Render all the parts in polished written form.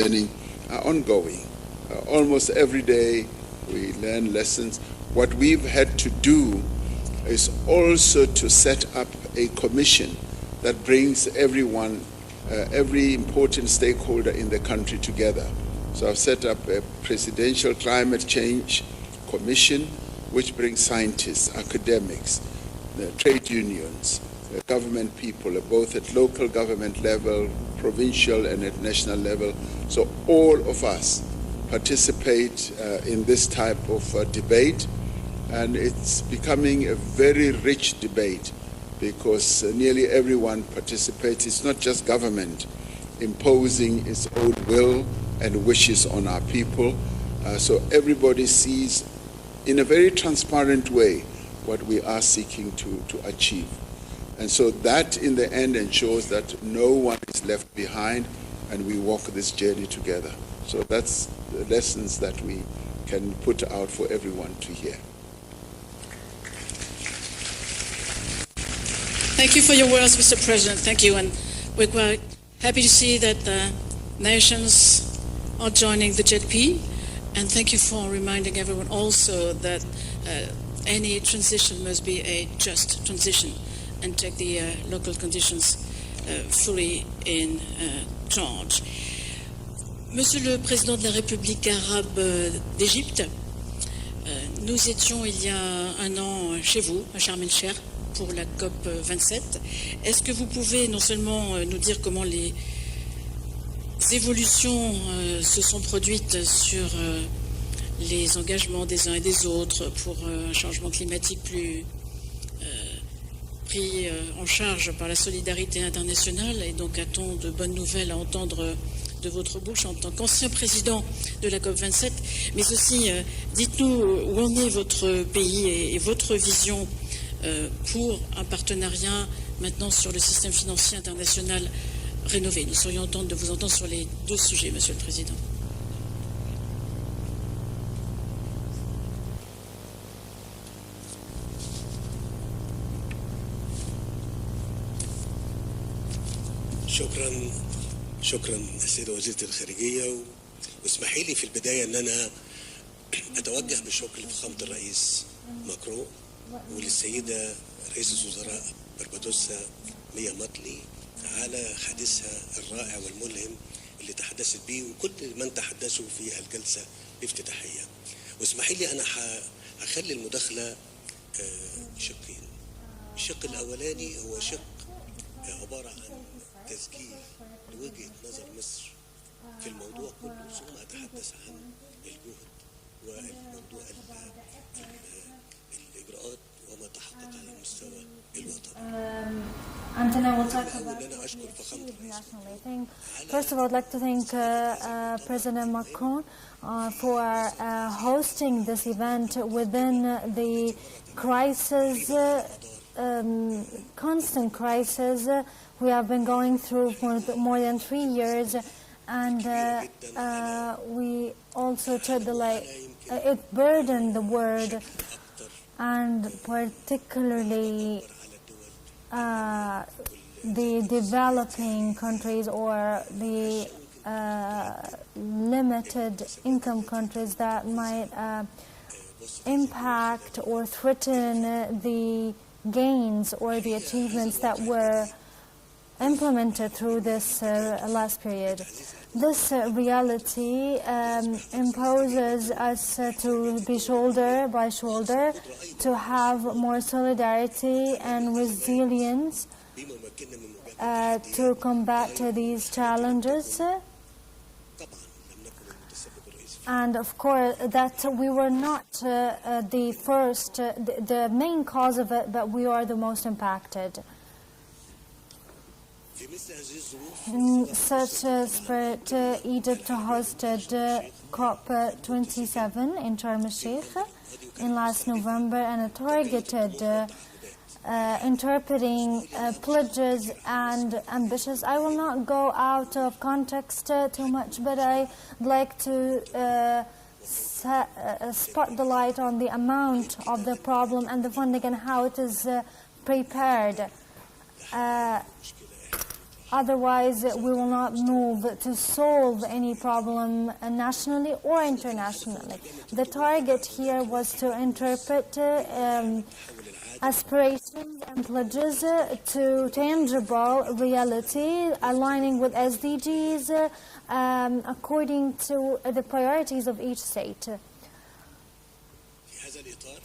learning are ongoing. Almost every day we learn lessons. What we've had to do is also to set up a commission that brings everyone, every important stakeholder in the country together. So I've set up a Presidential Climate Change Commission, which brings scientists, academics, trade unions, government people, both at local government level, provincial and at national level. So all of us participate in this type of debate, and it's becoming a very rich debate because nearly everyone participates. It's not just government imposing its own will and wishes on our people. So everybody sees in a very transparent way what we are seeking to achieve. And so that in the end ensures that no one is left behind and we walk this journey together. So that's the lessons that we can put out for everyone to hear. Thank you for your words, Mr. President. Thank you. And we're quite happy to see that nations are joining the JP. And thank you for reminding everyone also that any transition must be a just transition and take the local conditions fully in charge. Monsieur le Président de la République arabe d'Égypte, nous étions il y a un an chez vous, à Sharm el-Sheikh, pour la COP 27. Est-ce que vous pouvez non seulement nous dire comment les évolutions se sont produites sur les engagements des uns et des autres pour un changement climatique plus pris en charge par la solidarité internationale, et donc a-t-on de bonnes nouvelles à entendre de votre bouche en tant qu'ancien président de la COP 27, mais aussi dites-nous où en est votre pays et votre vision pour un partenariat maintenant sur le système financier international rénové. Nous serions contents de vous entendre sur les deux sujets, Monsieur le Président. شكرا السيدة وزيرة الخارجية، واسمحي لي في البداية أن أنا أتوجه بالشكر لفخامة الرئيس ماكرون وللسيدة رئيسة وزراء بربادوسا ميا مطلي على حديثها الرائع والملهم اللي تحدثت به وكل من تحدثوا في الجلسة الافتتاحية. واسمحي لي أنا هخلي المداخلة شقين. الشق الأولاني هو شق عبارة عن تسجيل لوجهة نظر مصر في الموضوع كله، ثم أتحدث عن الجهد والموضوع الإجراءات وما تحقق على المستوى الوطني. And then I will talk about internationally. First of all, I'd like to thank President Macron for hosting this event within the crisis, constant crisis we have been going through for more than 3 years, and we also took the light. It burdened the world, and particularly the developing countries or the limited income countries that might impact or threaten the gains or the achievements that were implemented through this last period. This reality imposes us to be shoulder by shoulder, to have more solidarity and resilience to combat these challenges. And of course, that we were not the first, the main cause of it, but we are the most impacted. In such a spirit, Egypt hosted COP27 in Sharm el-Sheikh in last November, and it targeted interpreting pledges and ambitions. I will not go out of context too much, but I'd like to spot the light on the amount of the problem and the funding and how it is prepared. Otherwise, we will not move to solve any problem nationally or internationally. The target here was to interpret aspirations and pledges to tangible reality, aligning with SDGs according to the priorities of each state.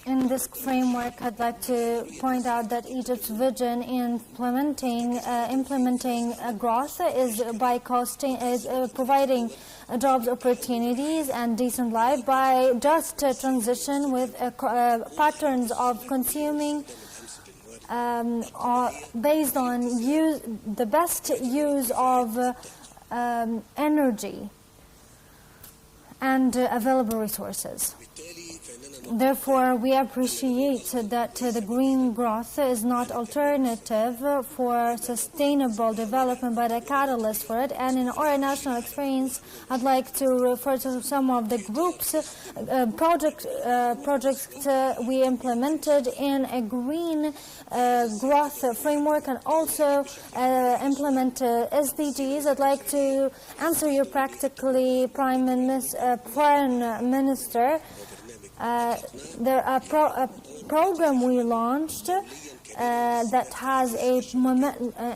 In this framework, I'd like to point out that Egypt's vision in implementing growth is by providing jobs opportunities and decent life by just transition with patterns of consuming based on the best use of energy and available resources. Therefore, we appreciate that the green growth is not alternative for sustainable development, but a catalyst for it. And in our national experience, I'd like to refer to some of the groups, projects we implemented in a green growth framework and also implement SDGs. I'd like to answer you practically, Foreign Minister. A program we launched that has a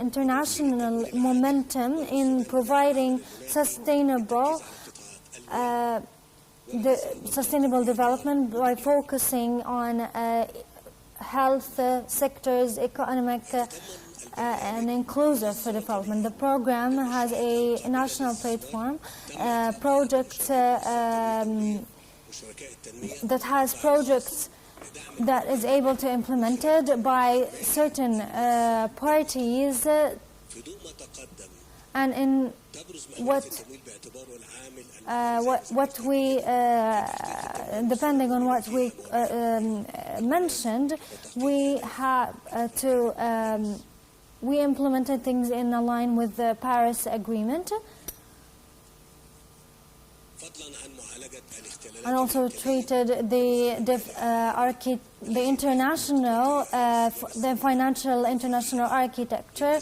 international momentum in providing sustainable development by focusing on health sectors, economic and inclusive development. The program has a national platform, project that has projects that is able to implemented by certain parties, and in what we depending on what we mentioned, we have we implemented things in line with the Paris Agreement, and also treated the financial international architecture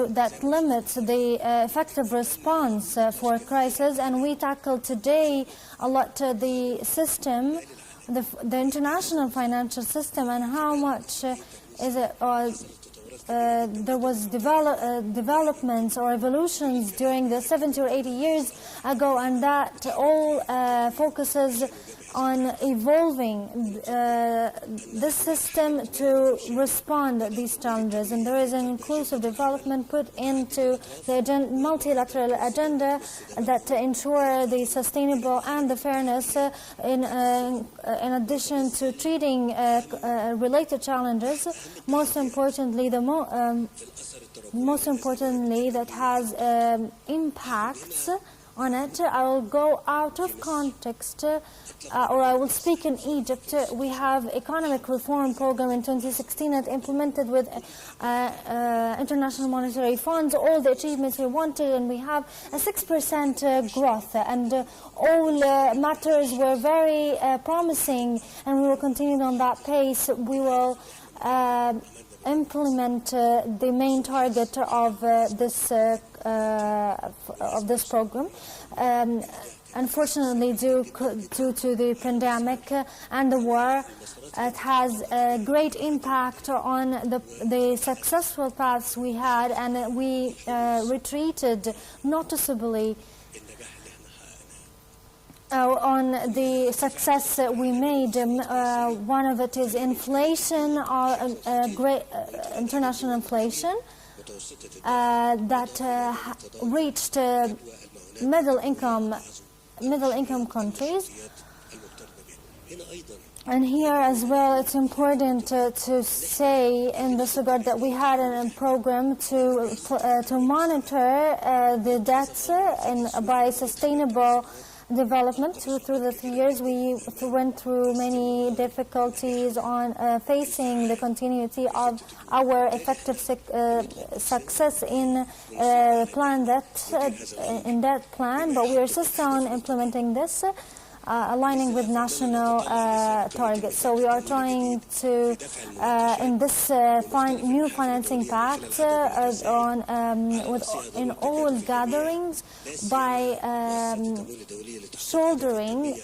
that limits the effective response for crisis. And we tackled today a lot the system, the international financial system, and how much is it. There was developments or evolutions during the 70 or 80 years ago, and that all focuses on evolving this system to respond to these challenges. And there is an inclusive development put into the multilateral agenda that ensure the sustainable and the fairness in addition to treating related challenges. Most importantly, that has impacts on it. I will go out of context, or I will speak in Egypt. We have economic reform program in 2016 that implemented with international monetary funds all the achievements we wanted, and we have a 6% growth, and all matters were very promising, and we will continue on that pace. We will implement the main target of this program. Unfortunately, due to the pandemic and the war, it has a great impact on the successful paths we had, and we retreated noticeably on the success that we made. One of it is inflation, great international inflation that reached middle income countries. And here as well, it's important to say in this regard that we had a program to monitor the debts by sustainable development. Through the 3 years, we went through many difficulties on facing the continuity of our effective success in that plan, but we are still on implementing this. aligning with national targets. So we are trying to, in this new financing pact, in all gatherings, by shouldering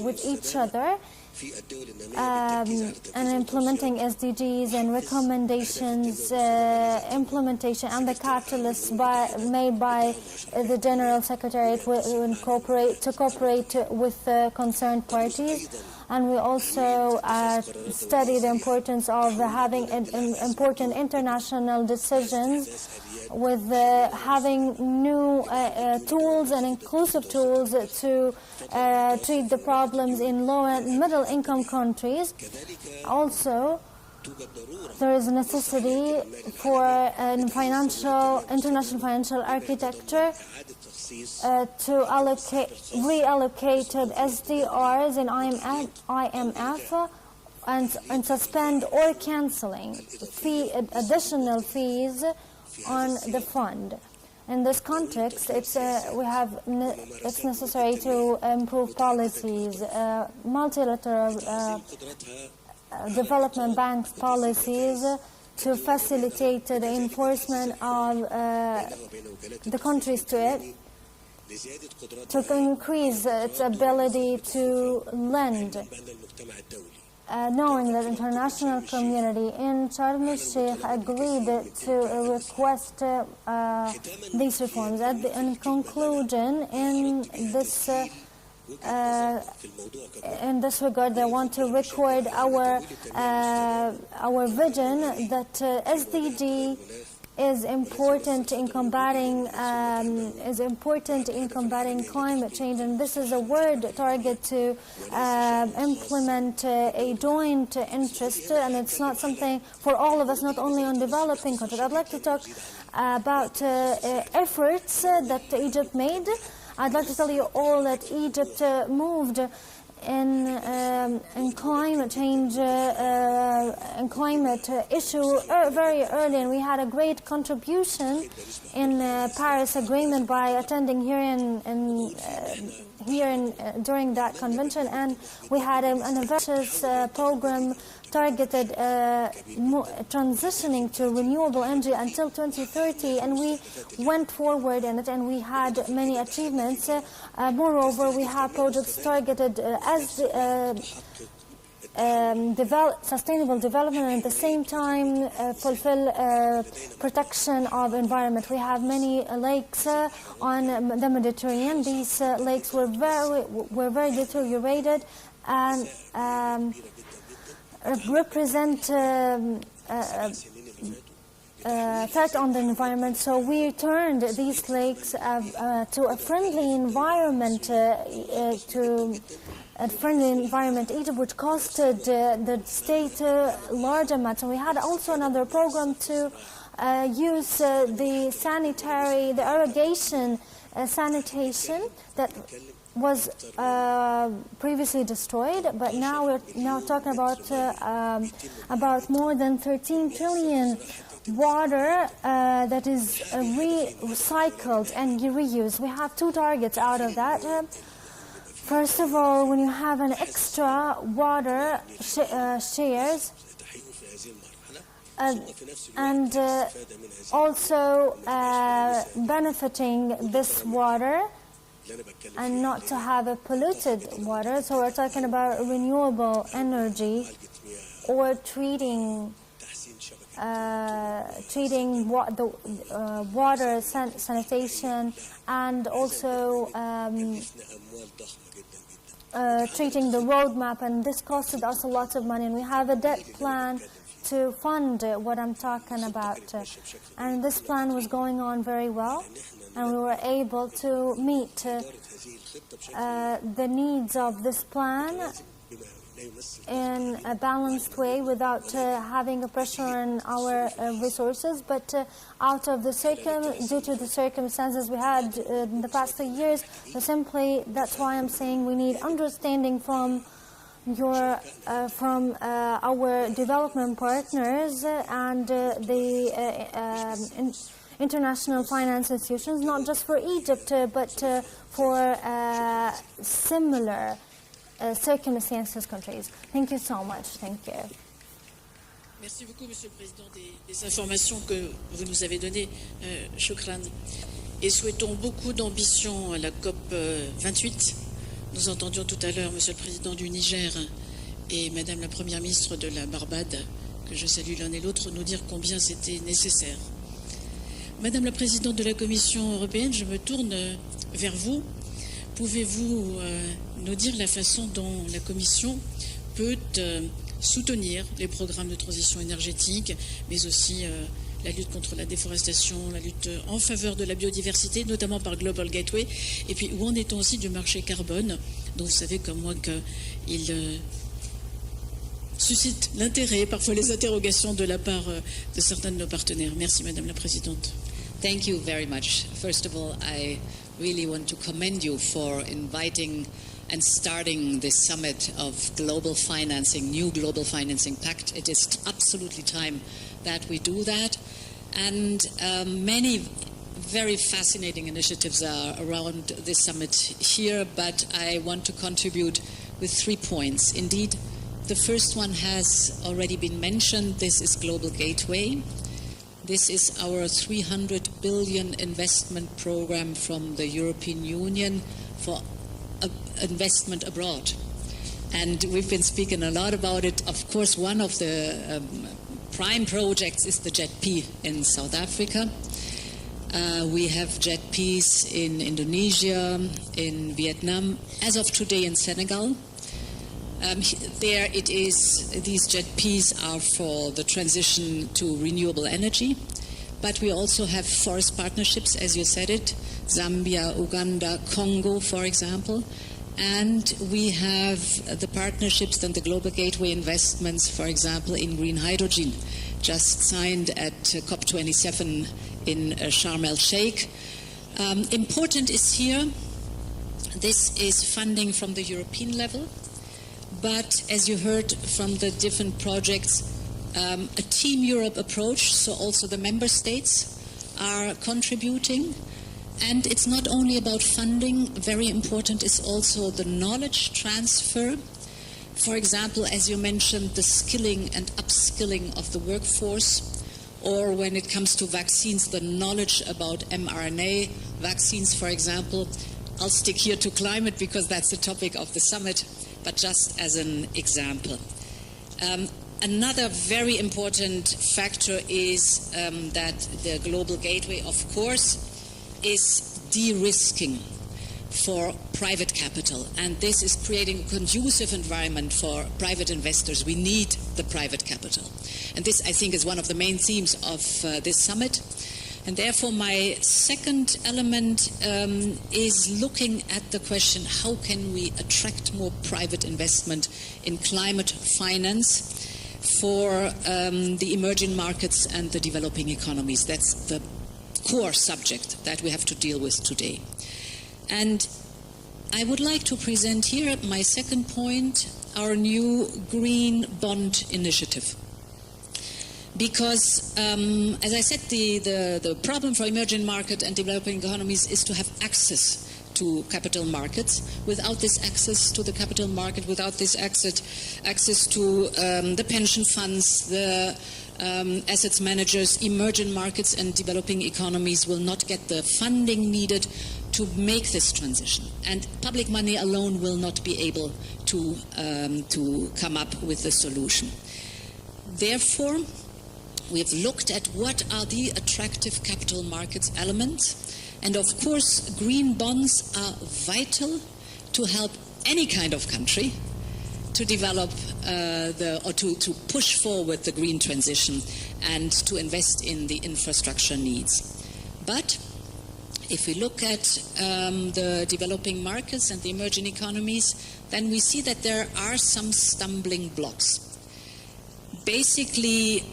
with each other, and implementing SDGs and recommendations, implementation and the catalysts made by the General Secretariat to cooperate with concerned parties. And we also study the importance of having important international decisions with having new tools and inclusive tools to treat the problems in low and middle income countries. Also, there is a necessity for international financial architecture to reallocated SDRs in IMF and suspend or cancelling additional fees on the fund. In this context, it's necessary to improve policies, multilateral development banks policies to facilitate the enforcement of the countries to increase its ability to lend, knowing that the international community in Sharm el-Sheikh agreed to request these reforms. In conclusion, in this regard, I want to record our vision that SDG is important in combating climate change, and this is a word target to implement a joint interest, and it's not something for all of us, not only on developing countries. I'd like to talk about efforts that Egypt made. I'd like to tell you all that Egypt moved in climate change and climate issue very early, and we had a great contribution in Paris Agreement by attending during that convention, and we had an ambitious program targeted transitioning to renewable energy until 2030, and we went forward in it, and we had many achievements. Moreover, we have projects targeted as sustainable development, and at the same time fulfill protection of environment. We have many lakes on the Mediterranean. These lakes were very deteriorated and represent threat on the environment. So we turned these lakes to a friendly environment, Egypt, which costed the state large amounts. And we had also another program to use the irrigation sanitation that was previously destroyed, but now we're talking about more than 13 trillion water that is recycled and reused. We have two targets out of that. First of all, when you have an extra water shares, and also benefiting this water and not to have a polluted water. So we're talking about renewable energy or treating water sanitation, and also treating the roadmap, and this costed us a lot of money, and we have a debt plan to fund what I'm talking about. And this plan was going on very well, and we were able to meet the needs of this plan in a balanced way without having a pressure on our resources. But due to the circumstances we had in the past 3 years, that's why I'm saying we need understanding from our development partners and the international finance institutions, not just for Egypt, but for similar circumstances countries. Thank you so much. Thank you. Merci beaucoup, Monsieur le Président, des informations que vous nous avez données. Shukran. Et souhaitons beaucoup d'ambition à la COP 28. Nous entendions tout à l'heure Monsieur le Président du Niger et Madame la Première ministre de la Barbade, que je salue l'un et l'autre, nous dire combien c'était nécessaire. Madame la Présidente de la Commission européenne, je me tourne vers vous. Pouvez-vous nous dire la façon dont la Commission peut soutenir les programmes de transition énergétique, mais aussi la lutte contre la déforestation, la lutte en faveur de la biodiversité, notamment par Global Gateway, et puis où en est-on aussi du marché carbone, dont vous savez comme moi qu'il suscite l'intérêt, parfois les interrogations de la part de certains de nos partenaires. Merci Madame la Présidente. Thank you very much. First of all, I really want to commend you for inviting and starting this summit of global financing, new global financing pact. It is absolutely time that we do that. And many very fascinating initiatives are around this summit here, but I want to contribute with 3 points. Indeed, the first one has already been mentioned. This is Global Gateway. This is our 300 billion investment program from the European Union for investment abroad. And we've been speaking a lot about it. Of course, one of the prime projects is the JET-P in South Africa. We have JET-Ps in Indonesia, in Vietnam, as of today in Senegal. There it is, these JET-Ps are for the transition to renewable energy, but we also have forest partnerships, as you said it, Zambia, Uganda, Congo, for example, and we have the partnerships and the Global Gateway investments, for example, in green hydrogen, just signed at COP27 in Sharm el-Sheikh. Important is here, this is funding from the European level, but as you heard from the different projects, a Team Europe approach, so also the member states are contributing. And it's not only about funding, very important is also the knowledge transfer. For example, as you mentioned, the skilling and upskilling of the workforce, or when it comes to vaccines, the knowledge about mRNA vaccines, for example. I'll stick here to climate because that's the topic of the summit, but just as an example. Another very important factor is that the Global Gateway, of course, is de-risking for private capital, and this is creating a conducive environment for private investors. We need the private capital, and this, I think, is one of the main themes of this summit. And therefore, my second element is looking at the question, how can we attract more private investment in climate finance for the emerging markets and the developing economies? That's the core subject that we have to deal with today. And I would like to present here my second point, our new Green Bond Initiative. Because, as I said, the problem for emerging market and developing economies is to have access to capital markets. Without this access to the capital market, without this access to the pension funds, the assets managers, emerging markets and developing economies will not get the funding needed to make this transition. And public money alone will not be able to come up with the solution. Therefore, we have looked at what are the attractive capital markets elements. And of course, green bonds are vital to help any kind of country to develop to push forward the green transition and to invest in the infrastructure needs. But if we look at the developing markets and the emerging economies, then we see that there are some stumbling blocks. Basically,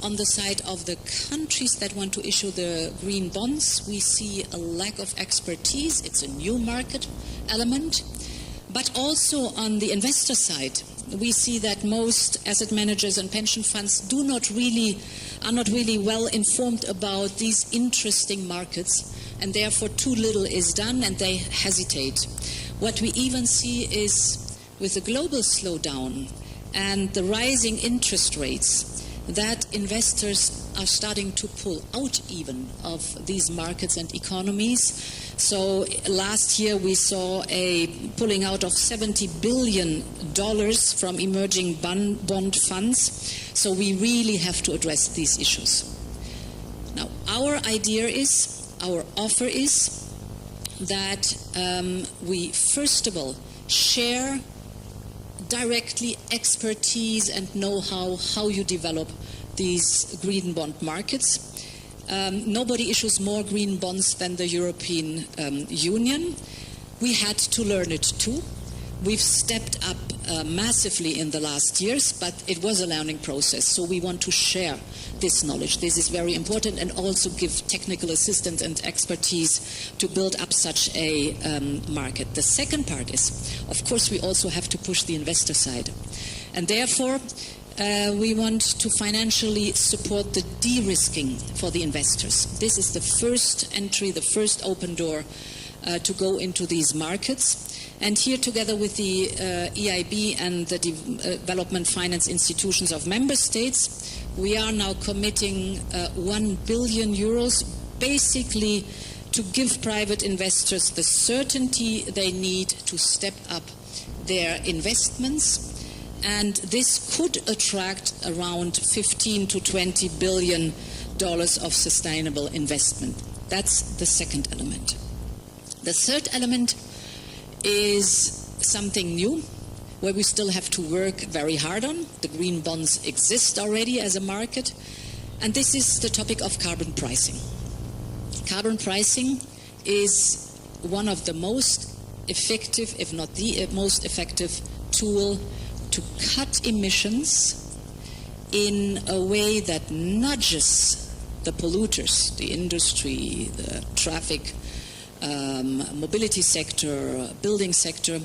on the side of the countries that want to issue the green bonds, we see a lack of expertise. It's a new market element. But also on the investor side, we see that most asset managers and pension funds are not really well informed about these interesting markets, and therefore too little is done and they hesitate. What we even see is with the global slowdown and the rising interest rates, that investors are starting to pull out even of these markets and economies. So last year we saw a pulling out of $70 billion from emerging bond funds. So we really have to address these issues. Now, our idea is, our offer is that we first of all share directly expertise and know-how, how you develop these green bond markets. Nobody issues more green bonds than the European Union. We had to learn it too. We've stepped up massively in the last years, but it was a learning process. So we want to share this knowledge. This is very important, and also give technical assistance and expertise to build up such a market. The second part is, of course, we also have to push the investor side. And therefore, we want to financially support the de-risking for the investors. This is the first entry, the first open door to go into these markets. And here, together with the EIB and the development finance institutions of member states, we are now committing 1 billion euros, basically to give private investors the certainty they need to step up their investments. And this could attract around $15 to $20 billion of sustainable investment. That's the second element. The third element is something new, where we still have to work very hard on. The green bonds exist already as a market, and this is the topic of carbon pricing. Carbon pricing is one of the most effective, if not the most effective tool to cut emissions in a way that nudges the polluters, the industry, the traffic, mobility sector, building sector,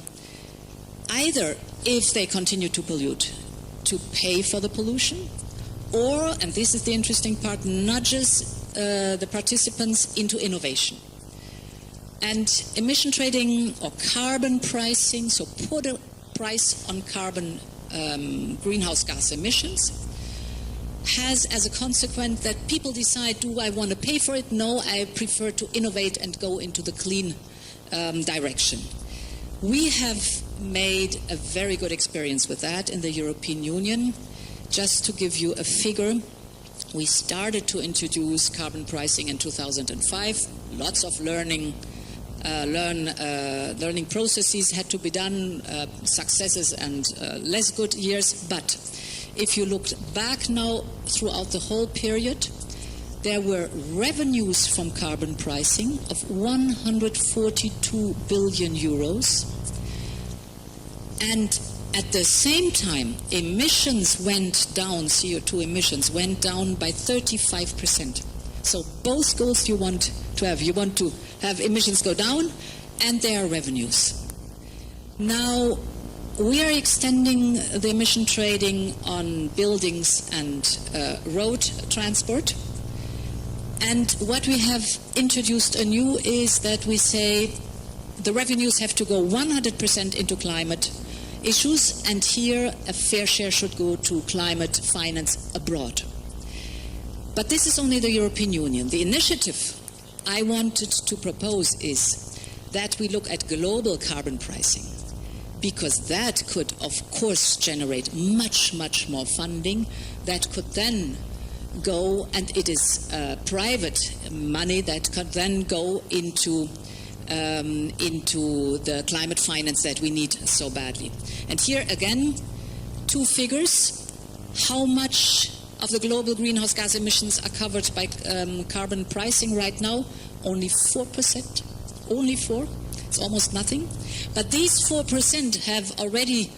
either if they continue to pollute, to pay for the pollution, or, and this is the interesting part, nudges the participants into innovation. And emission trading or carbon pricing, so put a price on carbon greenhouse gas emissions, has as a consequence that people decide, do I want to pay for it? No, I prefer to innovate and go into the clean direction. We have made a very good experience with that in the European Union. Just to give you a figure, we started to introduce carbon pricing in 2005. Lots of learning processes had to be done, successes and less good years. But if you look back now throughout the whole period, there were revenues from carbon pricing of 142 billion euros. And at the same time, emissions went down, CO2 emissions went down by 35%. So both goals you want to have. You want to have emissions go down, and there are revenues. Now, we are extending the emission trading on buildings and road transport. And what we have introduced anew is that we say the revenues have to go 100% into climate issues, and here a fair share should go to climate finance abroad. But this is only the European Union. The initiative I wanted to propose is that we look at global carbon pricing, because that could, of course, generate much, much more funding that could then go, and it is private money that could then go into the climate finance that we need so badly. And here again, two figures. How much of the global greenhouse gas emissions are covered by carbon pricing right now? Only 4%. Only 4%. It's almost nothing. But these 4% have already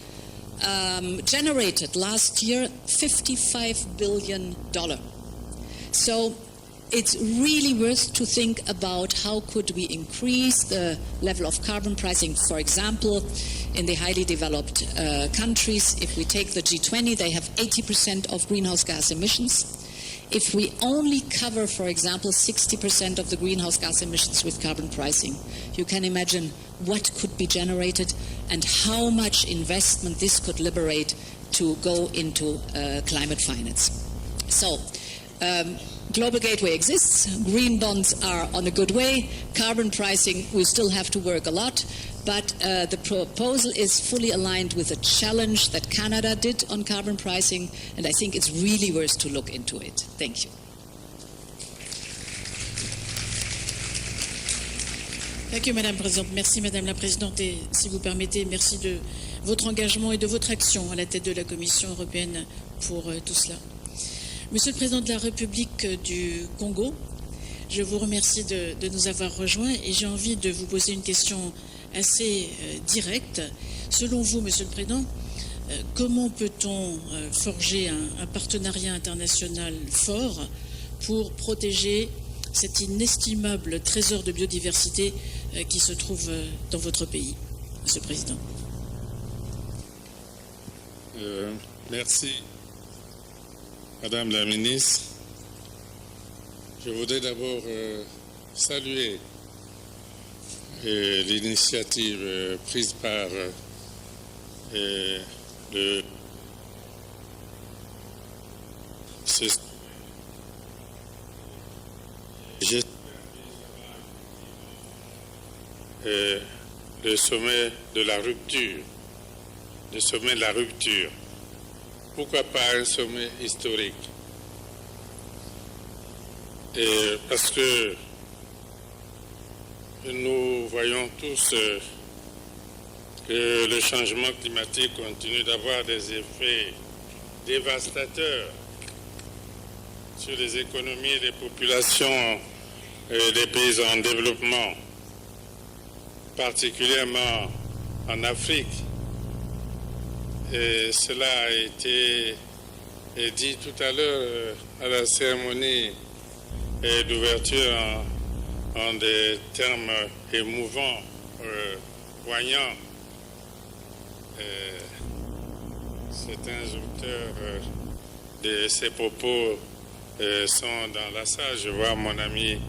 generated last year $55 billion. So it's really worth to think about how could we increase the level of carbon pricing. For example, in the highly developed countries, if we take the G20, they have 80% of greenhouse gas emissions. if we only cover, for example, 60% of the greenhouse gas emissions with carbon pricing, you can imagine what could be generated and how much investment this could liberate to go into climate finance. So, Global Gateway exists, green bonds are on a good way, carbon pricing we still have to work a lot, but the proposal is fully aligned with the challenge that Canada did on carbon pricing, and I think it's really worth to look into it. Thank you. Thank you, Madame la Présidente. Merci, Madame la Présidente. Et si vous permettez, merci de votre engagement et de votre action à la tête de la Commission européenne pour tout cela. Monsieur le Président de la République du Congo, je vous remercie de nous avoir rejoints et j'ai envie de vous poser une question assez directe. Selon vous, Monsieur le Président, comment peut-on forger un partenariat international fort pour protéger cet inestimable trésor de biodiversité qui se trouve dans votre pays, Monsieur le Président? Merci, Madame la Ministre. Je voudrais d'abord saluer l'initiative prise par le sommet de la rupture. Le sommet de la rupture. Pourquoi pas un sommet historique? Parce que nous voyons tous que le changement climatique continue d'avoir des effets dévastateurs sur les économies et les populations des pays en développement, particulièrement en Afrique. Et cela a été dit tout à l'heure à la cérémonie d'ouverture en des termes émouvants, poignants. Certains auteurs de ces propos sont dans la salle. Je vois mon ami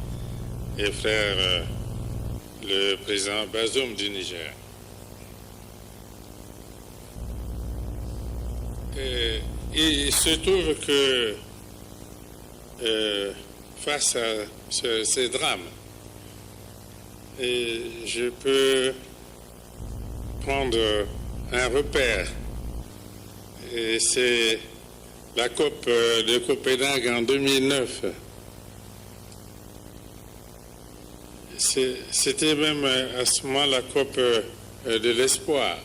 et frère, le président Bazoum du Niger. Et il se trouve que face à ces drames, et je peux prendre un repère, et c'est la COP de Copenhague en 2009. C'était même à ce moment la COP de l'espoir.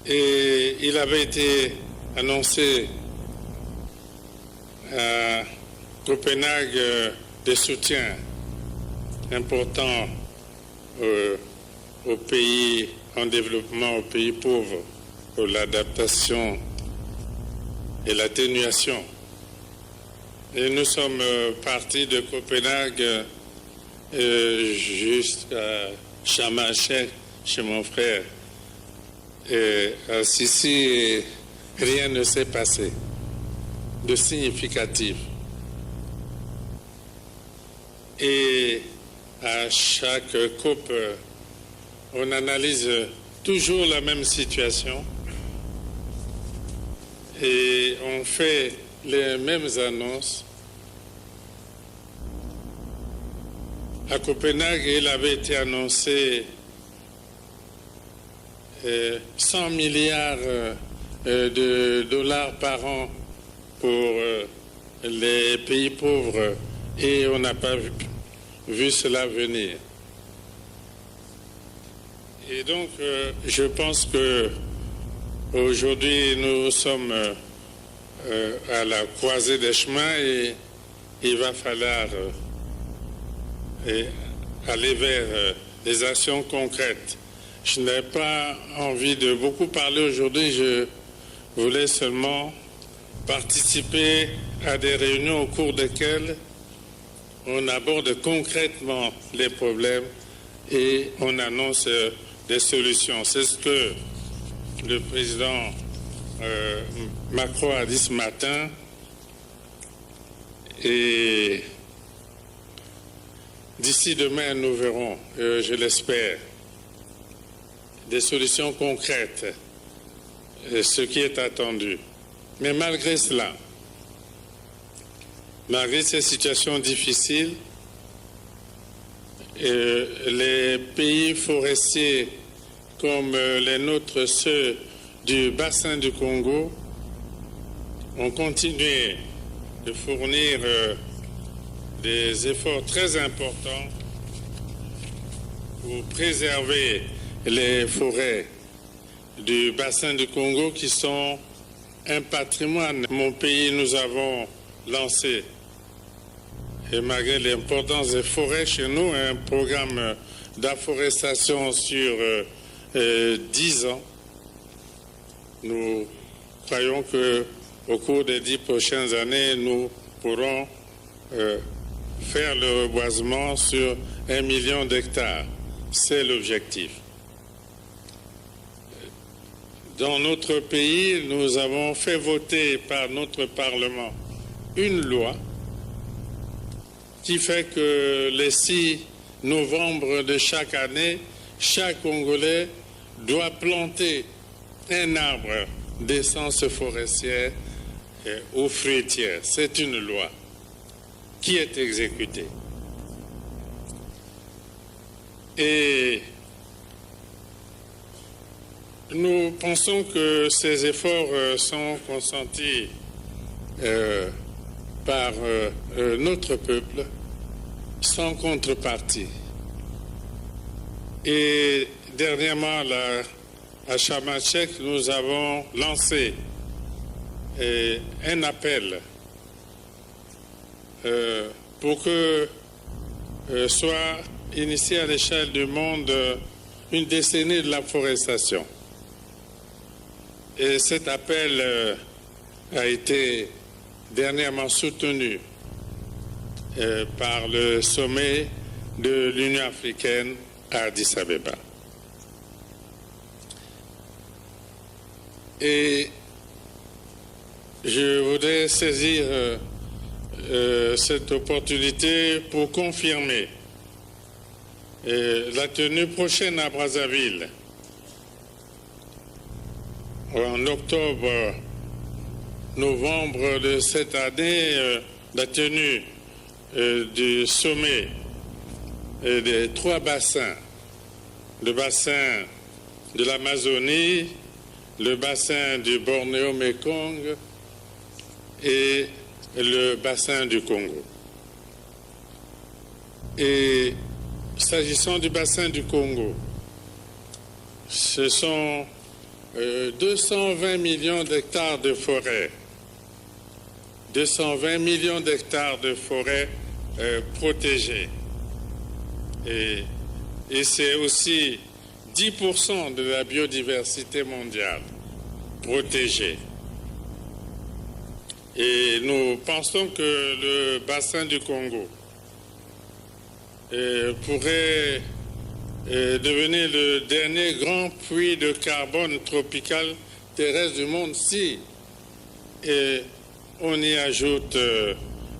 Et il avait été annoncé à Copenhague des soutiens importants aux pays en développement, aux pays pauvres, pour l'adaptation et l'atténuation. Et nous sommes partis de Copenhague jusqu'à Chamaché, chez mon frère. Et à El-Sisi, et rien ne s'est passé de significatif. Et à chaque COP, on analyse toujours la même situation et on fait les mêmes annonces. À Copenhague, il avait été annoncé 100 milliards de dollars par an pour les pays pauvres et on n'a pas vu cela venir. Et donc, je pense que aujourd'hui, nous sommes à la croisée des chemins et il va falloir aller vers des actions concrètes. Je n'ai pas envie de beaucoup parler aujourd'hui, je voulais seulement participer à des réunions au cours desquelles on aborde concrètement les problèmes et on annonce des solutions. C'est ce que le président Macron a dit ce matin, et d'ici demain, nous verrons, je l'espère, des solutions concrètes, ce qui est attendu. Mais malgré cela, malgré ces situations difficiles, les pays forestiers comme les nôtres, ceux du bassin du Congo, ont continué de fournir des efforts très importants pour préserver les forêts du bassin du Congo qui sont un patrimoine. Mon pays, nous avons lancé, et malgré l'importance des forêts chez nous, un programme d'afforestation sur 10 ans. Nous croyons qu'au cours des 10 prochaines années, nous pourrons faire le reboisement sur 1 million d'hectares. C'est l'objectif. Dans notre pays, nous avons fait voter par notre Parlement une loi qui fait que le 6 novembre de chaque année, chaque Congolais doit planter un arbre d'essence forestière ou fruitière. C'est une loi qui est exécutée. Et nous pensons que ces efforts sont consentis par notre peuple sans contrepartie. Et dernièrement, à Chamachek, nous avons lancé un appel pour que soit initiée à l'échelle du monde une décennie de la forestation. Et cet appel a été dernièrement soutenu par le sommet de l'Union africaine à Addis Abeba. Et je voudrais saisir cette opportunité pour confirmer la tenue prochaine à Brazzaville, en octobre-novembre de cette année, la tenue du sommet des 3 bassins, le bassin de l'Amazonie, le bassin du Bornéo-Mékong et le bassin du Congo. Et s'agissant du bassin du Congo, ce sont 220 millions d'hectares de forêt, 220 millions d'hectares de forêt protégées. Et c'est aussi 10% de la biodiversité mondiale protégée. Et nous pensons que le bassin du Congo pourrait devenir le dernier grand puits de carbone tropical terrestre du monde si on y ajoute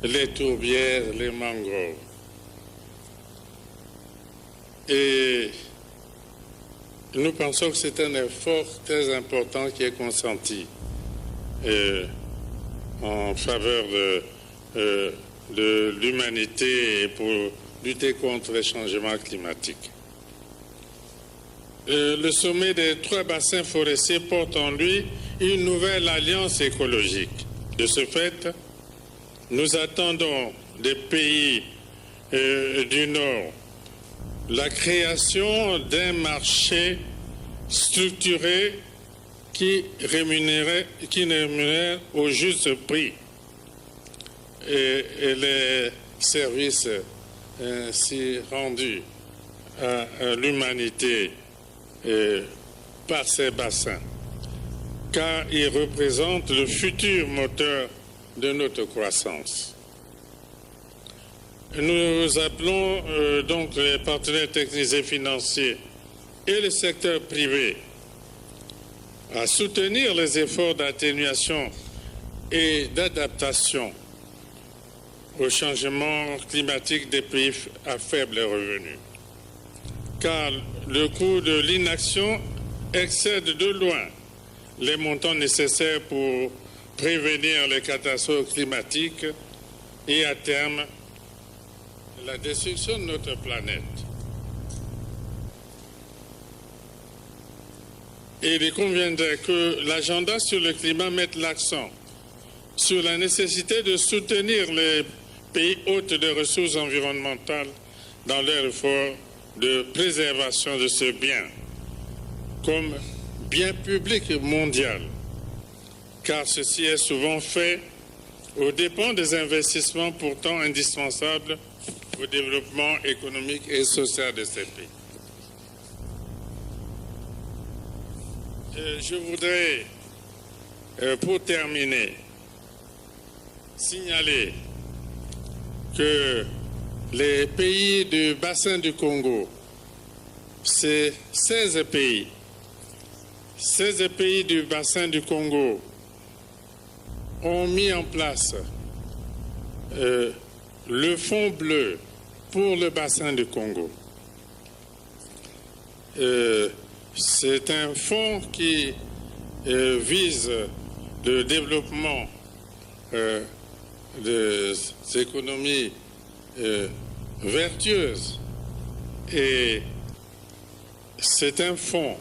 les tourbières, les mangroves. Et nous pensons que c'est un effort très important qui est consenti en faveur de l'humanité et pour lutter contre les changements climatiques. Le sommet des 3 bassins forestiers porte en lui une nouvelle alliance écologique. De ce fait, nous attendons des pays du Nord la création d'un marché structuré qui rémunère au juste prix et les services ainsi rendus à l'humanité par ces bassins, car ils représentent le futur moteur de notre croissance. Nous appelons donc les partenaires techniques et financiers et le secteur privé à soutenir les efforts d'atténuation et d'adaptation au changement climatique des pays à faible revenu. Car le coût de l'inaction excède de loin les montants nécessaires pour prévenir les catastrophes climatiques et à terme la destruction de notre planète. Et il conviendrait que l'agenda sur le climat mette l'accent sur la nécessité de soutenir les pays hôtes de ressources environnementales dans leur effort de préservation de ce bien comme bien public mondial, car ceci est souvent fait aux dépens des investissements pourtant indispensables au développement économique et social de ces pays. Je voudrais, pour terminer, signaler que les pays du bassin du Congo, c'est 16 pays du bassin du Congo ont mis en place le fonds bleu pour le bassin du Congo. C'est un fonds qui vise le développement des économies vertueuses et c'est un fonds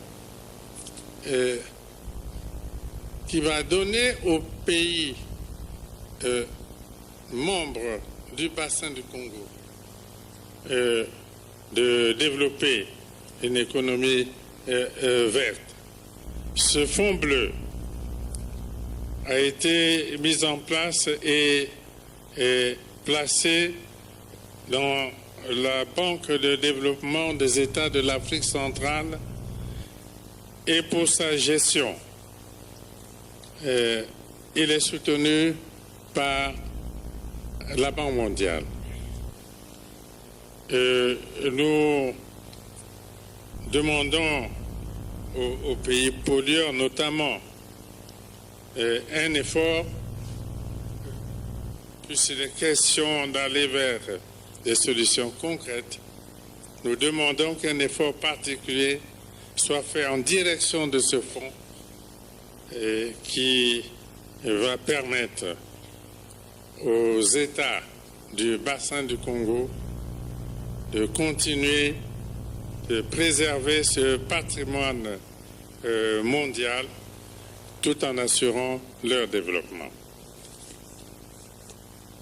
qui va donner aux pays membres du bassin du Congo de développer une économie verte. Ce fonds bleu a été mis en place et placé dans la Banque de développement des États de l'Afrique centrale et pour sa gestion, il est soutenu par la Banque mondiale. Nous demandons aux pays pollueurs notamment un effort, puisqu'il est question d'aller vers des solutions concrètes. Nous demandons qu'un effort particulier soit fait en direction de ce fonds qui va permettre aux États du bassin du Congo de continuer de préserver ce patrimoine mondial tout en assurant leur développement.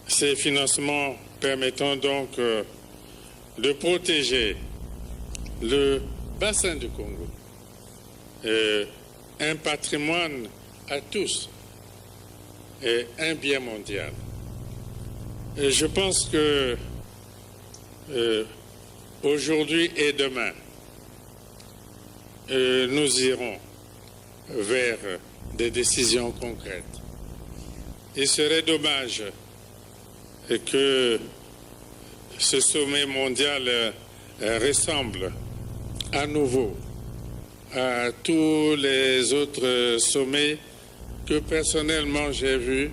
Ces financements permettront donc de protéger le bassin du Congo, un patrimoine à tous et un bien mondial. Et je pense que aujourd'hui et demain, nous irons vers des décisions concrètes. Il serait dommage que ce sommet mondial ressemble à nouveau à tous les autres sommets que personnellement j'ai vus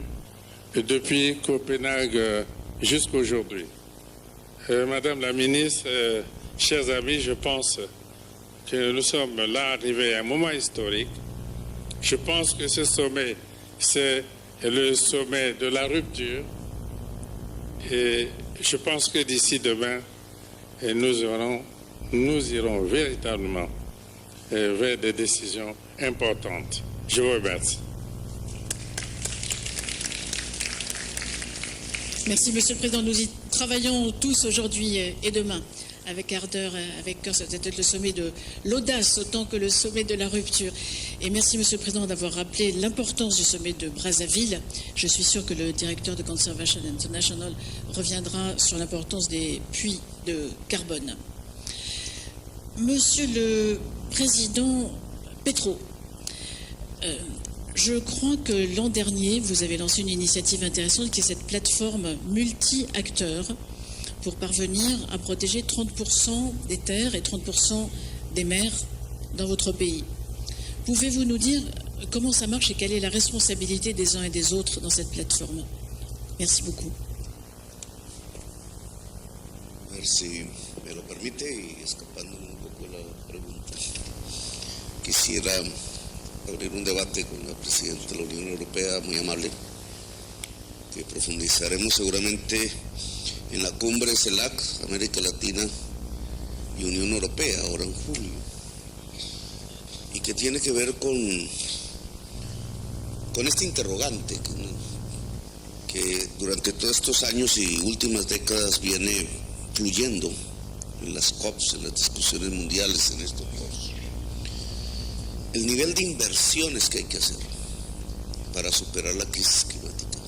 depuis Copenhague jusqu'à aujourd'hui. Madame la ministre, chers amis, je pense que nous sommes là arrivés à un moment historique. Je pense que ce sommet, c'est le sommet de la rupture. Et je pense que d'ici demain, nous irons véritablement vers des décisions importantes. Je vous remercie. Merci, Monsieur le Président. Nous y travaillons tous aujourd'hui et demain avec ardeur, avec cœur. C'est peut-être le sommet de l'audace autant que le sommet de la rupture. Et merci, Monsieur le Président, d'avoir rappelé l'importance du sommet de Brazzaville. Je suis sûr que le directeur de Conservation International reviendra sur l'importance des puits de carbone. Monsieur le Président Petro, je crois que l'an dernier, vous avez lancé une initiative intéressante qui est cette plateforme multi-acteurs pour parvenir à protéger 30% des terres et 30% des mers dans votre pays. Pouvez-vous nous dire comment ça marche et quelle est la responsabilité des uns et des autres dans cette plateforme? Merci beaucoup. A ver si me lo permite, y escapando un poco de la pregunta, quisiera abrir un debate con la presidenta de la Unión Europea, muy amable, que profundizaremos seguramente en la cumbre CELAC, América Latina y Unión Europea, ahora en julio, y que tiene que ver con este interrogante que durante todos estos años y últimas décadas viene fluyendo en las COPs, en las discusiones mundiales, en estos foros. El nivel de inversiones que hay que hacer para superar la crisis climática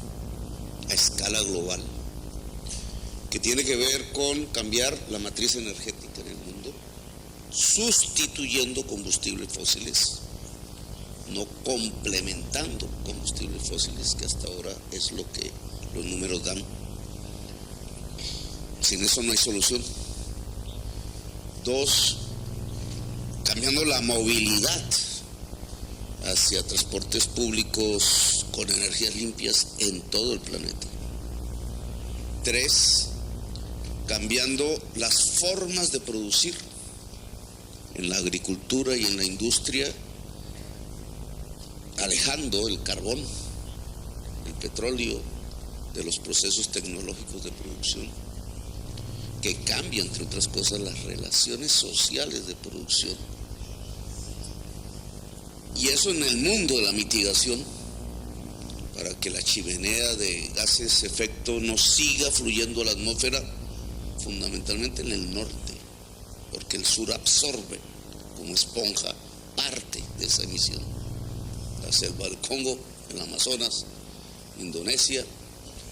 a escala global, que tiene que ver con cambiar la matriz energética en el mundo, sustituyendo combustibles fósiles, no complementando combustibles fósiles, que hasta ahora es lo que los números dan. Sin eso no hay solución. Dos, cambiando la movilidad hacia transportes públicos con energías limpias en todo el planeta. Tres, cambiando las formas de producir en la agricultura y en la industria, alejando el carbón, el petróleo de los procesos tecnológicos de producción, que cambian, entre otras cosas, las relaciones sociales de producción. Y eso en el mundo de la mitigación, para que la chimenea de gases efecto no siga fluyendo a la atmósfera, fundamentalmente en el norte, porque el sur absorbe como esponja parte de esa emisión. La selva del Congo, el Amazonas, Indonesia,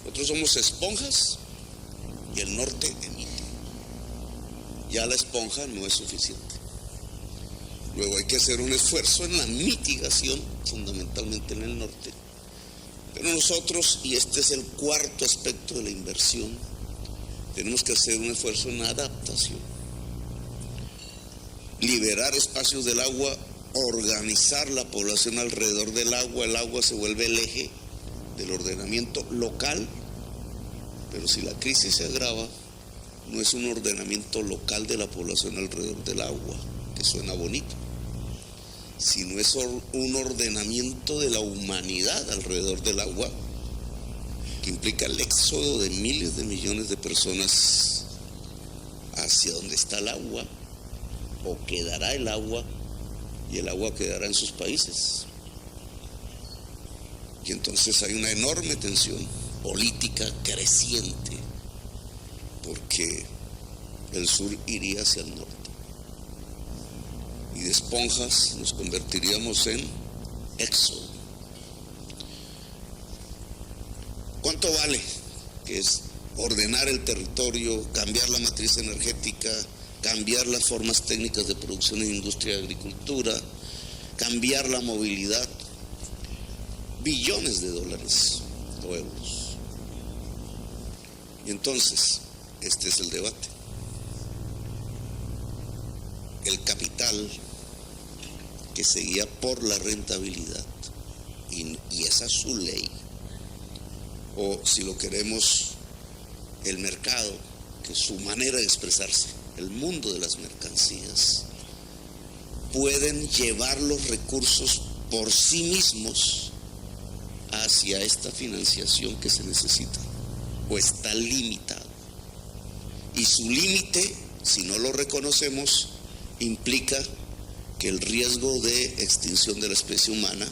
nosotros somos esponjas y el norte emite. Ya la esponja no es suficiente. Luego hay que hacer un esfuerzo en la mitigación, fundamentalmente en el norte. Pero nosotros, y este es el cuarto aspecto de la inversión, tenemos que hacer un esfuerzo en adaptación. Liberar espacios del agua, organizar la población alrededor del agua. El agua se vuelve el eje del ordenamiento local, pero si la crisis se agrava, no es un ordenamiento local de la población alrededor del agua, que suena bonito, sino es un ordenamiento de la humanidad alrededor del agua, que implica el éxodo de miles de millones de personas hacia donde está el agua, o quedará el agua, y el agua quedará en sus países. Y entonces hay una enorme tensión política creciente, porque el sur iría hacia el norte. Y de esponjas nos convertiríamos en éxodo. ¿Cuánto vale? Que es ordenar el territorio, cambiar la matriz energética, cambiar las formas técnicas de producción en industria y agricultura, cambiar la movilidad. Billones de dólares o euros. Y entonces, este es el debate. El capital que se guía por la rentabilidad, y esa es su ley, o si lo queremos, el mercado, que es su manera de expresarse, el mundo de las mercancías, pueden llevar los recursos por sí mismos hacia esta financiación que se necesita, o está limitado. Y su límite, si no lo reconocemos, implica que el riesgo de extinción de la especie humana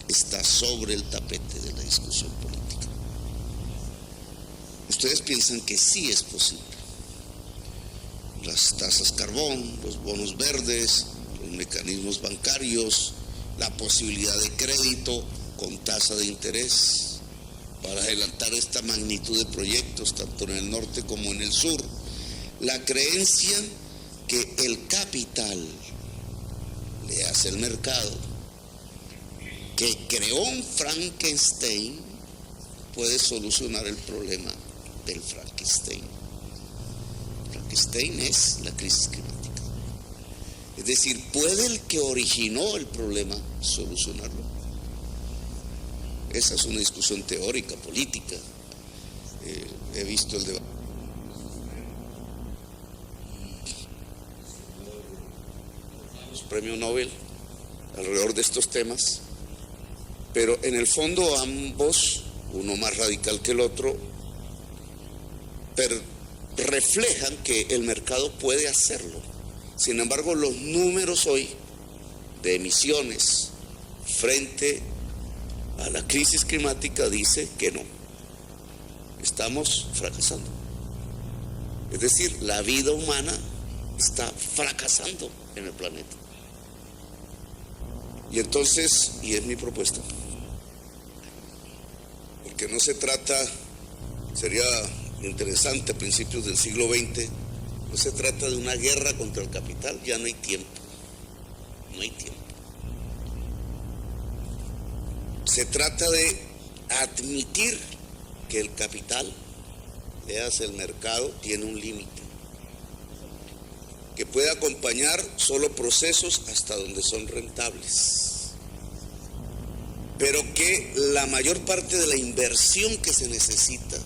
está sobre el tapete de la discusión política. Ustedes piensan que sí es posible. Las tasas carbón, los bonos verdes, los mecanismos bancarios, la posibilidad de crédito con tasa de interés para adelantar esta magnitud de proyectos, tanto en el norte como en el sur. La creencia que el capital le hace el mercado, que creó un Frankenstein, puede solucionar el problema del Frankenstein. Frankenstein es la crisis climática. Es decir, ¿puede el que originó el problema solucionarlo? Esa es una discusión teórica, política. He visto el debate. Los premios Nobel alrededor de estos temas, pero en el fondo ambos, uno más radical que el otro, reflejan que el mercado puede hacerlo. Sin embargo, los números hoy de emisiones frente a la crisis climática dice que no. Estamos fracasando. Es decir, la vida humana está fracasando en el planeta. Y entonces, y es mi propuesta, porque no se trata, sería interesante a principios del siglo XX, no se trata de una guerra contra el capital, ya no hay tiempo, no hay tiempo. Se trata de admitir que el capital, léase el mercado, tiene un límite, que puede acompañar solo procesos hasta donde son rentables, pero que la mayor parte de la inversión que se necesita,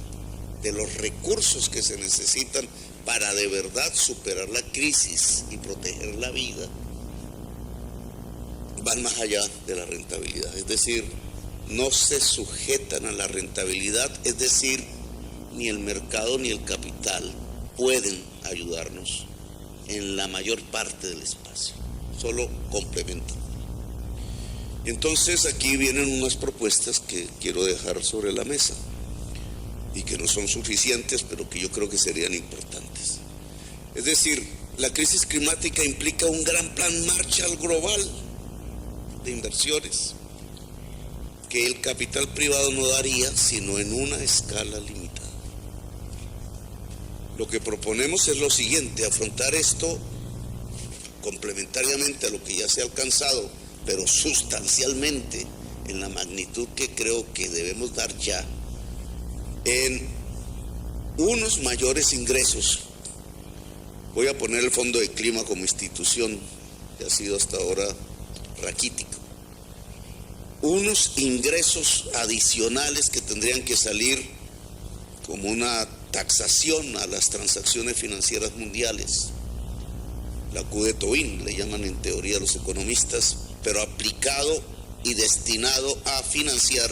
de los recursos que se necesitan para de verdad superar la crisis y proteger la vida, van más allá de la rentabilidad. Es decir, no se sujetan a la rentabilidad, es decir, ni el mercado ni el capital pueden ayudarnos en la mayor parte del espacio, solo complementan. Y entonces aquí vienen unas propuestas que quiero dejar sobre la mesa y que no son suficientes, pero que yo creo que serían importantes. Es decir, la crisis climática implica un gran plan Marshall global de inversiones que el capital privado no daría sino en una escala limitada. Lo que proponemos es lo siguiente: afrontar esto complementariamente a lo que ya se ha alcanzado, pero sustancialmente en la magnitud que creo que debemos dar ya, en unos mayores ingresos. Voy a poner el Fondo de Clima como institución, que ha sido hasta ahora raquítico. Unos ingresos adicionales que tendrían que salir como una taxación a las transacciones financieras mundiales, la Q de Tobin, le llaman en teoría los economistas, pero aplicado y destinado a financiar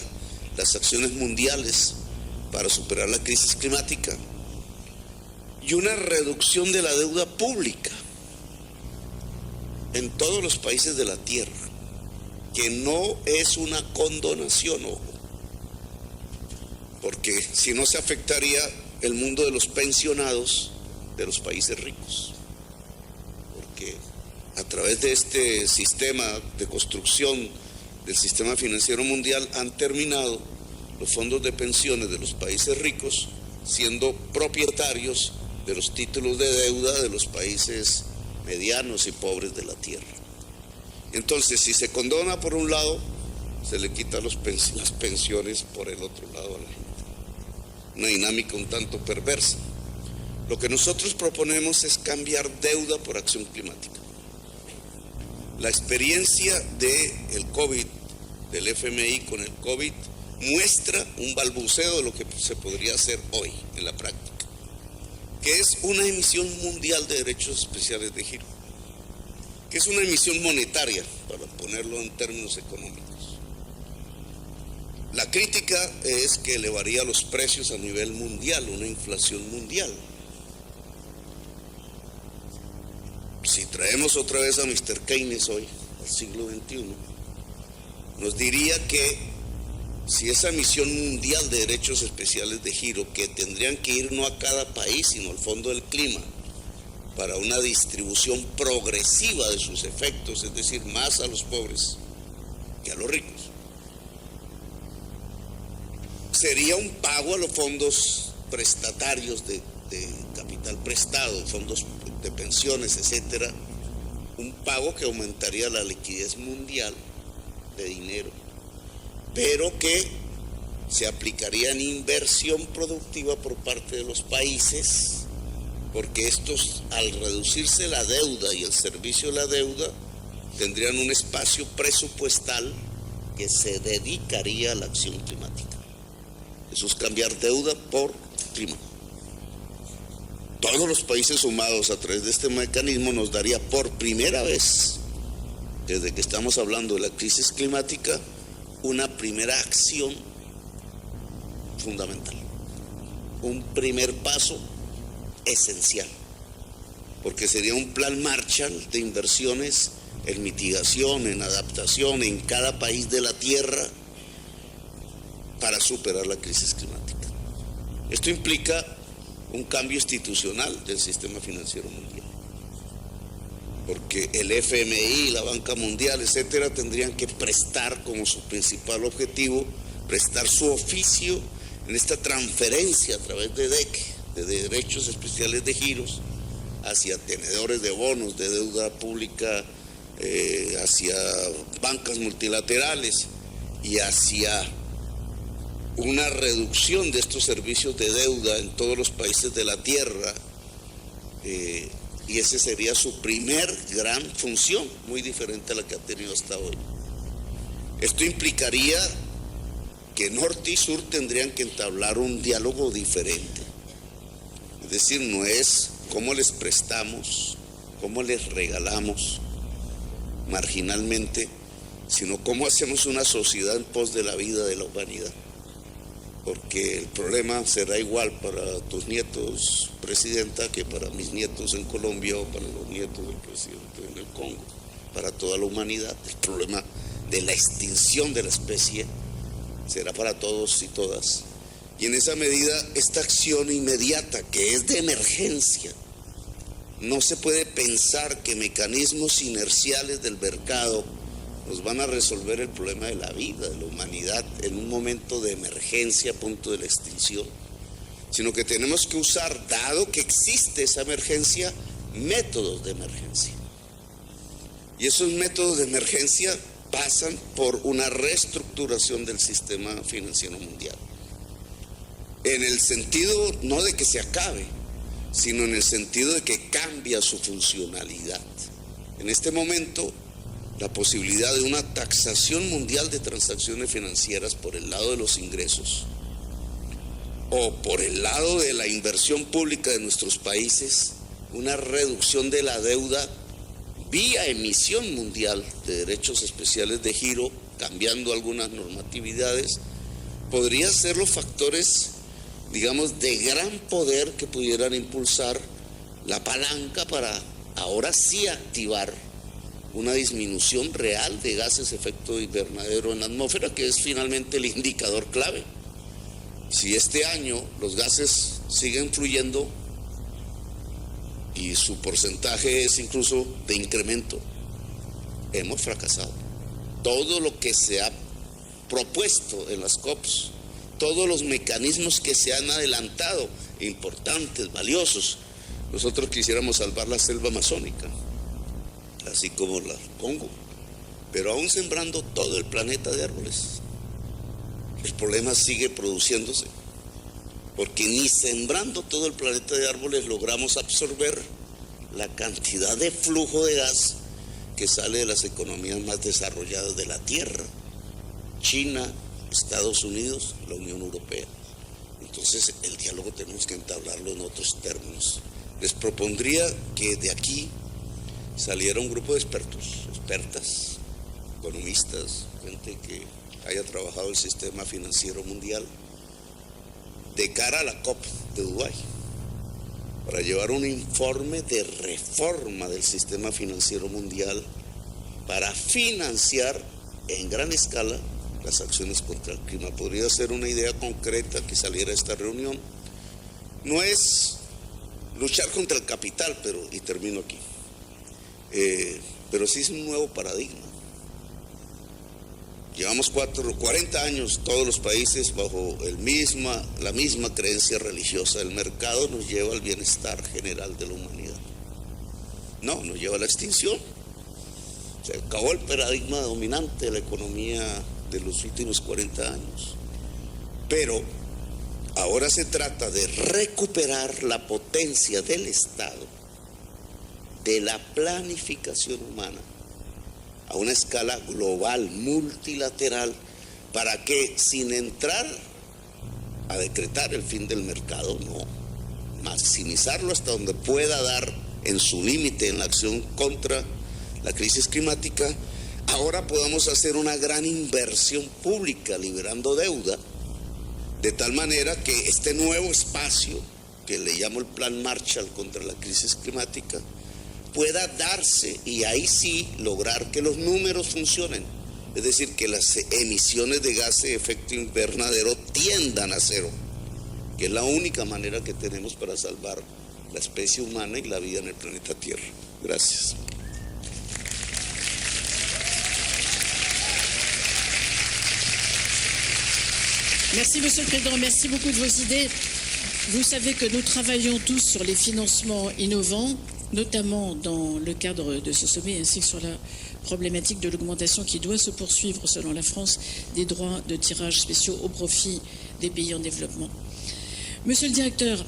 las acciones mundiales para superar la crisis climática, y una reducción de la deuda pública en todos los países de la Tierra, que no es una condonación, ojo, porque si no se afectaría el mundo de los pensionados de los países ricos, porque a través de este sistema de construcción del sistema financiero mundial han terminado los fondos de pensiones de los países ricos siendo propietarios de los títulos de deuda de los países medianos y pobres de la Tierra. Entonces, si se condona por un lado, se le quita las pensiones por el otro lado a la gente. Una dinámica un tanto perversa. Lo que nosotros proponemos es cambiar deuda por acción climática. La experiencia del COVID, del FMI con el COVID, muestra un balbuceo de lo que se podría hacer hoy en la práctica, que es una emisión mundial de derechos especiales de giro, que es una emisión monetaria, para ponerlo en términos económicos. La crítica es que elevaría los precios a nivel mundial, una inflación mundial. Si traemos otra vez a Mr. Keynes hoy, al siglo XXI, nos diría que si esa emisión mundial de derechos especiales de giro, que tendrían que ir no a cada país, sino al Fondo del Clima, para una distribución progresiva de sus efectos, es decir, más a los pobres que a los ricos, sería un pago a los fondos prestatarios de capital prestado, fondos de pensiones, etcétera, un pago que aumentaría la liquidez mundial de dinero, pero que se aplicaría en inversión productiva por parte de los países porque estos, al reducirse la deuda y el servicio de la deuda, tendrían un espacio presupuestal que se dedicaría a la acción climática. Eso es cambiar deuda por clima. Todos los países sumados a través de este mecanismo nos daría por primera vez, desde que estamos hablando de la crisis climática, una primera acción fundamental, un primer paso esencial, porque sería un plan Marshall de inversiones en mitigación, en adaptación en cada país de la Tierra para superar la crisis climática. Esto implica un cambio institucional del sistema financiero mundial, porque el FMI, la Banca Mundial, etcétera, tendrían que prestar como su principal objetivo, prestar su oficio en esta transferencia a través de DEC, de derechos especiales de giros, hacia tenedores de bonos, de deuda pública, hacia bancas multilaterales y hacia una reducción de estos servicios de deuda en todos los países de la Tierra, y esa sería su primer gran función, muy diferente a la que ha tenido hasta hoy. Esto implicaría que norte y sur tendrían que entablar un diálogo diferente, es decir, no es cómo les prestamos, cómo les regalamos marginalmente, sino cómo hacemos una sociedad en pos de la vida de la humanidad. Porque el problema será igual para tus nietos, Presidenta, que para mis nietos en Colombia o para los nietos del presidente en el Congo, para toda la humanidad. El problema de la extinción de la especie será para todos y todas. Y en esa medida, esta acción inmediata, que es de emergencia, no se puede pensar que mecanismos inerciales del mercado nos van a resolver el problema de la vida, de la humanidad, en un momento de emergencia a punto de la extinción, sino que tenemos que usar, dado que existe esa emergencia, métodos de emergencia. Y esos métodos de emergencia pasan por una reestructuración del sistema financiero mundial, en el sentido no de que se acabe, sino en el sentido de que cambia su funcionalidad. En este momento, la posibilidad de una taxación mundial de transacciones financieras por el lado de los ingresos o por el lado de la inversión pública de nuestros países, una reducción de la deuda vía emisión mundial de derechos especiales de giro, cambiando algunas normatividades, podría ser los factores, digamos, de gran poder que pudieran impulsar la palanca para ahora sí activar una disminución real de gases de efecto invernadero en la atmósfera, que es finalmente el indicador clave. Si este año los gases siguen fluyendo y su porcentaje es incluso de incremento, hemos fracasado. Todo lo que se ha propuesto en las COPs, todos los mecanismos que se han adelantado, importantes, valiosos, nosotros quisiéramos salvar la selva amazónica, así como la Congo, pero aún sembrando todo el planeta de árboles, el problema sigue produciéndose, porque ni sembrando todo el planeta de árboles logramos absorber la cantidad de flujo de gas que sale de las economías más desarrolladas de la Tierra, China, Estados Unidos, la Unión Europea. Entonces el diálogo tenemos que entablarlo en otros términos. Les propondría que de aquí saliera un grupo de expertos, expertas, economistas, gente que haya trabajado el sistema financiero mundial de cara a la COP de Dubái, para llevar un informe de reforma del sistema financiero mundial para financiar en gran escala las acciones contra el clima. Podría ser una idea concreta que saliera de esta reunión. No es luchar contra el capital, y termino aquí, pero sí es un nuevo paradigma. Llevamos 40 años todos los países bajo la misma creencia religiosa. El mercado nos lleva al bienestar general de la humanidad. No, nos lleva a la extinción. Se acabó el paradigma dominante de la economía de los últimos 40 años. Pero Ahora se trata de recuperar la potencia del Estado, de la planificación humana, a una escala global, multilateral, para que sin entrar a decretar el fin del mercado, no, maximizarlo hasta donde pueda dar en su límite en la acción contra la crisis climática, ahora podamos hacer una gran inversión pública liberando deuda, de tal manera que este nuevo espacio, que le llamo el Plan Marshall contra la crisis climática, pueda darse y ahí sí lograr que los números funcionen. Es decir, que las emisiones de gases de efecto invernadero tiendan a cero, que es la única manera que tenemos para salvar la especie humana y la vida en el planeta Tierra. Gracias. Merci, Monsieur le Président. Merci beaucoup de vos idées. Vous savez que nous travaillons tous sur les financements innovants, notamment dans le cadre de ce sommet, ainsi que sur la problématique de l'augmentation qui doit se poursuivre, selon la France, des droits de tirage spéciaux au profit des pays en développement. Monsieur le directeur,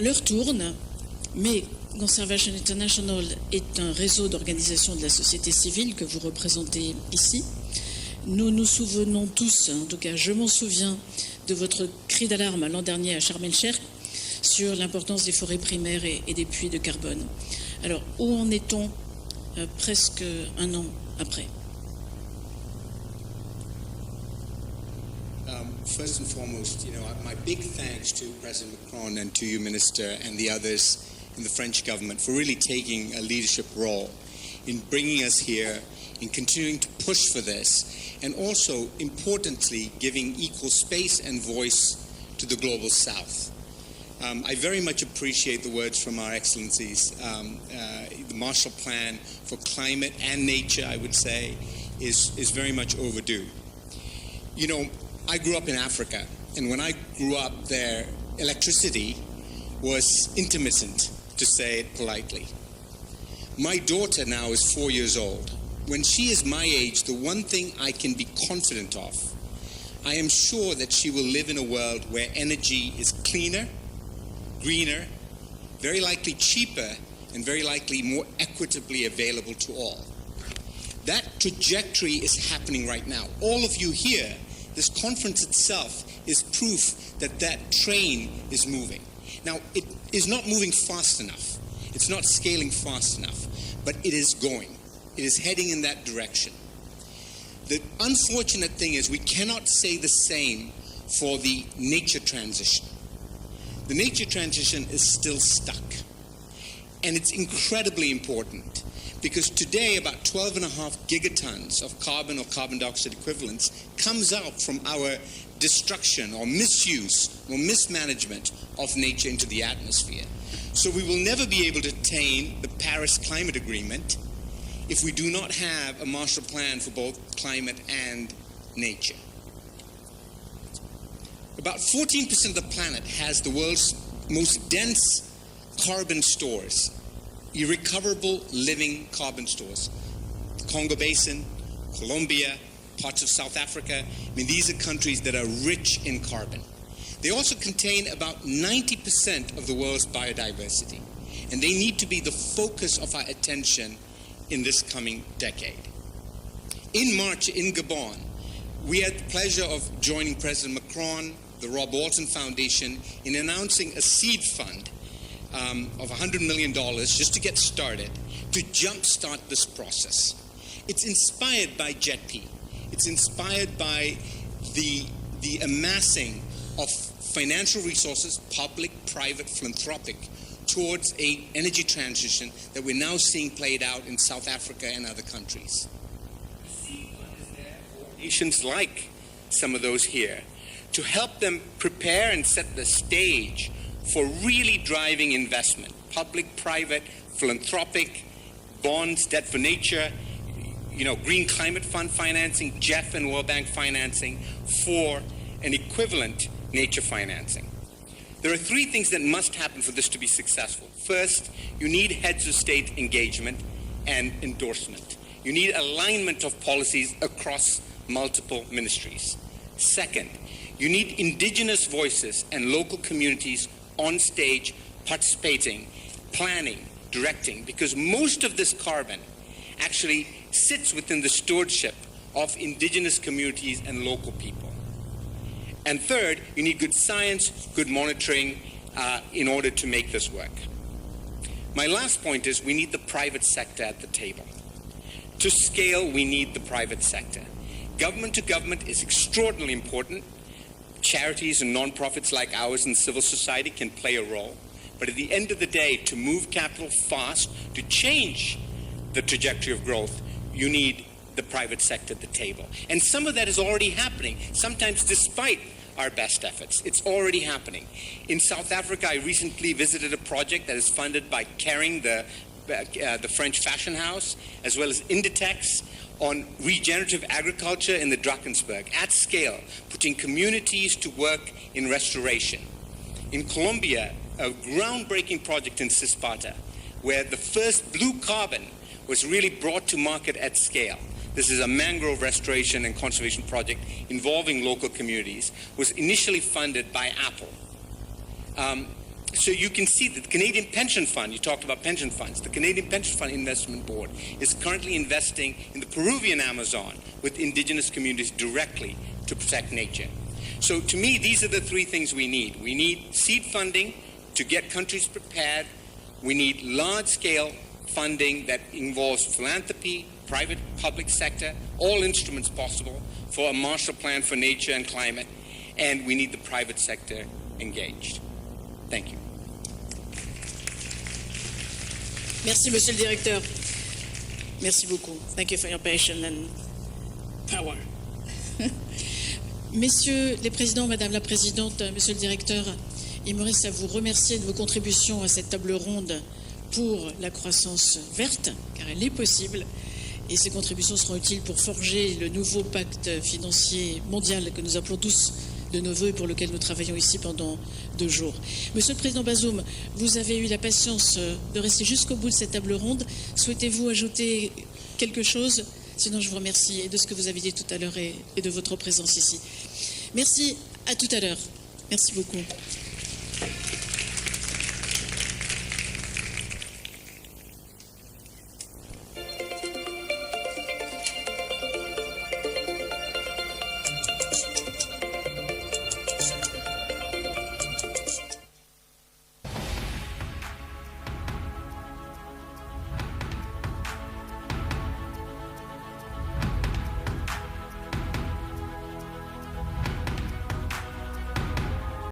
l'heure tourne, mais Conservation International est un réseau d'organisations de la société civile que vous représentez ici. Nous nous souvenons tous, en tout cas je m'en souviens, de votre cri d'alarme l'an dernier à Sharm el-Sheikh sur l'importance des forêts primaires et des puits de carbone. Alors, où en est-on presque un an après? First and foremost, my big thanks to President Macron and to you, Minister, and the others in the French government for really taking a leadership role in bringing us here, in continuing to push for this, and also, importantly, giving equal space and voice to the Global South. I very much appreciate the words from our excellencies. The Marshall Plan for climate and nature, I would say, is very much overdue. I grew up in Africa, and when I grew up there, electricity was intermittent, to say it politely. My daughter now is 4 years old. When she is my age, the one thing I can be confident of, I am sure that she will live in a world where energy is cleaner, greener, very likely cheaper, and very likely more equitably available to all. That trajectory is happening right now. All of you here, this conference itself is proof that that train is moving. Now, it is not moving fast enough. It's not scaling fast enough, but it is going. It is heading in that direction. The unfortunate thing is we cannot say the same for the nature transition. The nature transition is still stuck. And it's incredibly important because today about 12.5 gigatons of carbon or carbon dioxide equivalents comes out from our destruction or misuse or mismanagement of nature into the atmosphere. So we will never be able to attain the Paris Climate Agreement if we do not have a Marshall Plan for both climate and nature. About 14% of the planet has the world's most dense carbon stores, irrecoverable living carbon stores. The Congo Basin, Colombia, parts of South Africa. These are countries that are rich in carbon. They also contain about 90% of the world's biodiversity, and they need to be the focus of our attention in this coming decade. In March in Gabon, we had the pleasure of joining President Macron, the Rob Walton Foundation, in announcing a seed fund of $100 million just to get started, to jumpstart this process. It's inspired by JETP. It's inspired by the amassing of financial resources, public, private, philanthropic, towards an energy transition that we're now seeing played out in South Africa and other countries. The seed fund is there for nations like some of those here to help them prepare and set the stage for really driving investment, public, private, philanthropic, bonds, debt for nature, Green Climate Fund financing, GEF and World Bank financing for an equivalent nature financing. There are three things that must happen for this to be successful. First, you need heads of state engagement and endorsement. You need alignment of policies across multiple ministries. Second, you need indigenous voices and local communities on stage participating, planning, directing, because most of this carbon actually sits within the stewardship of indigenous communities and local people. And third, you need good science, good monitoring in order to make this work. My last point is we need the private sector at the table. To scale, we need the private sector. Government to government is extraordinarily important. Charities and nonprofits like ours and civil society can play a role. But at the end of the day, to move capital fast, to change the trajectory of growth, you need the private sector at the table. And some of that is already happening, sometimes despite our best efforts. It's already happening. In South Africa, I recently visited a project that is funded by Kering, the French fashion house, as well as Inditex, on regenerative agriculture in the Drakensberg, at scale, putting communities to work in restoration. In Colombia, a groundbreaking project in Cispata, where the first blue carbon was really brought to market at scale. This is a mangrove restoration and conservation project involving local communities, was initially funded by Apple. So you can see that the Canadian Pension Fund, you talked about pension funds, the Canadian Pension Fund Investment Board is currently investing in the Peruvian Amazon with indigenous communities directly to protect nature. So to me, these are the three things we need. We need seed funding to get countries prepared. We need large-scale funding that involves philanthropy, private, public sector, all instruments possible for a Marshall Plan for nature and climate, and we need the private sector engaged. Thank you. Merci, Monsieur le Directeur. Merci beaucoup. Thank you for your patience and power. Messieurs les présidents, Madame la Présidente, Monsieur le Directeur, il me reste à vous remercier de vos contributions à cette table ronde pour la croissance verte, car elle est possible, et ces contributions seront utiles pour forger le nouveau pacte financier mondial que nous appelons tous de nos voeux et pour lequel nous travaillons ici pendant 2 jours. Monsieur le Président Bazoum, vous avez eu la patience de rester jusqu'au bout de cette table ronde. Souhaitez-vous ajouter quelque chose? Sinon, je vous remercie de ce que vous avez dit tout à l'heure et de votre présence ici. Merci, à tout à l'heure. Merci beaucoup.